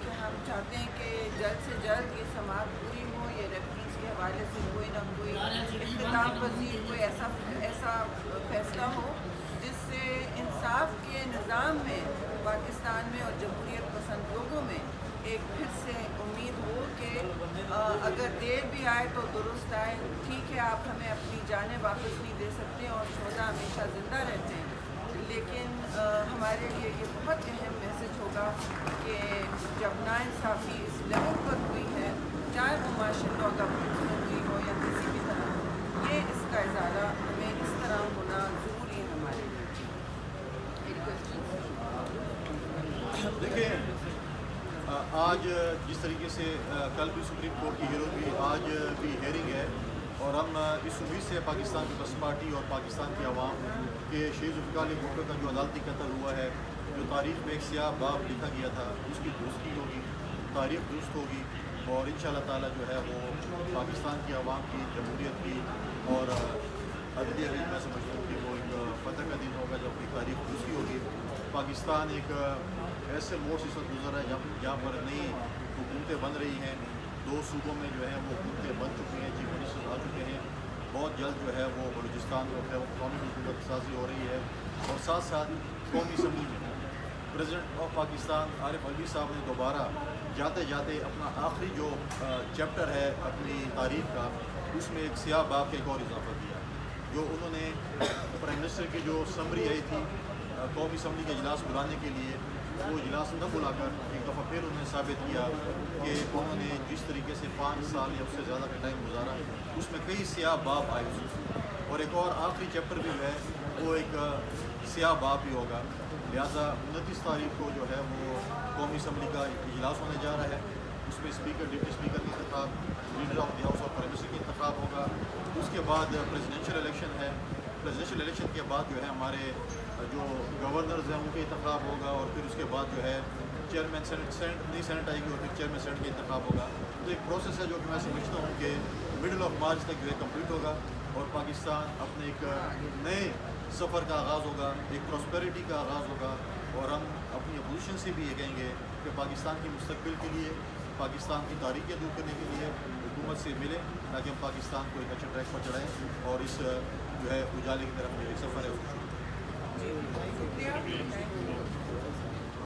کہ ہم چاہتے ہیں کہ جلد سے جلد یہ سماعت پوری ہو. یہ ریفرنس کے حوالے سے کوئی نہ کوئی اختتام پذیر کوئی ایسا فیصلہ ہو جس سے انصاف کے نظام میں پاکستان میں اور جمہوریت پسند لوگوں میں ایک پھر سے امید ہو کہ اگر دیر بھی آئے تو درست آئے. ٹھیک ہے آپ ہمیں اپنی جانیں واپس نہیں دے سکتے اور شہداء ہمیشہ زندہ رہتے ہیں، لیکن ہمارے لیے یہ بہت اہم میسج ہوگا کہ جب ناانصافی اس لیول پر ہوئی ہے، چاہے وہ مارشل لاء گورنمنٹ میں ہوئی ہو یا کسی بھی طرح، یہ اس کا ازالہ ہمیں اس طرح ہونا ضروری ہے ہمارے لیے. دیکھیں آج جس طریقے سے کل بھی سپریم کورٹ کی ہیرو بھی آج بھی ہیئرنگ ہے، اور ہم اس امید سے پاکستان پیپلز پارٹی اور پاکستان کی عوام کہ شہید ذوالفقار علی بھٹو کا جو عدالتی قتل ہوا ہے، جو تاریخ میں ایک سیاہ باب لکھا گیا تھا، اس کی درستی ہوگی، تاریخ درست ہوگی، اور انشاءاللہ تعالی جو ہے وہ پاکستان کی عوام کی، جمہوریت کی اور عدلیہ کی میں سمجھتا ہوں کہ وہ ایک فتح کا دن ہوگا جب کی تاریخ درستی ہوگی. پاکستان ایک ایسے موڑ سے گزر رہا ہے جہاں پر نئی حکومتیں بن رہی ہیں. 2 صوبوں میں جو ہے وہ حکومتیں بن چکی ہیں، چیف منسٹر آ چکے ہیں. بہت جلد جو ہے وہ بلوچستان جو ہے وہ قومی حکومت سازی ہو رہی ہے، اور ساتھ ساتھ قومی اسمبلی میں پریزیڈنٹ آف پاکستان عارف علوی صاحب نے دوبارہ جاتے جاتے اپنا آخری جو چیپٹر ہے اپنی تاریخ کا، اس میں ایک سیاہ باب کا ایک اور اضافہ کیا. جو انہوں نے پرائم منسٹر کی جو سمری آئی تھی قومی اسمبلی کے اجلاس بلانے کے لیے، وہ اجلاس نہ بلا کر ایک دفعہ پھر انہوں نے ثابت کیا کہ انہوں نے جس طریقے سے 5 سال یا اس سے زیادہ کا ٹائم گزارا، اس میں کئی سیاہ باب آئے اس میں، اور ایک اور آخری چیپٹر بھی جو ہے وہ ایک سیاہ باب بھی ہوگا. لہٰذا 29 تاریخ کو جو ہے وہ قومی اسمبلی کا اجلاس ہونے جا رہا ہے. اس میں اسپیکر، ڈپٹی اسپیکر کا انتخاب، لیڈر آف دی ہاؤس اور پرائم منسٹر کا انتخاب ہوگا. اس کے بعد پریزیڈینشیل الیکشن ہے. پریزیڈینشیل الیکشن کے بعد جو ہے ہمارے جو گورنرز ہیں ان کا انتخاب ہوگا، اور پھر اس کے بعد جو ہے چیئرمین سینٹ آئے گی، اور پھر چیئرمین سینٹ کا انتخاب ہوگا. تو ایک پروسیس ہے جو کہ میں سمجھتا ہوں کہ مڈل آف مارچ تک جو ہے کمپلیٹ ہوگا، اور پاکستان اپنے ایک نئے سفر کا آغاز ہوگا، ایک پراسپیرٹی کا آغاز ہوگا. اور ہم اپنی اپوزیشن سے بھی یہ کہیں گے کہ پاکستان کی مستقبل کے لیے، پاکستان کی تاریخیں دور کرنے کے لیے حکومت سے ملیں، تاکہ ہم پاکستان کو ایک اچھے ٹریک پر چڑھائیں اور اس جو ہے اجالے کی طرف جو ایک سفر ہے اس کو شروع کریں. شکریہ.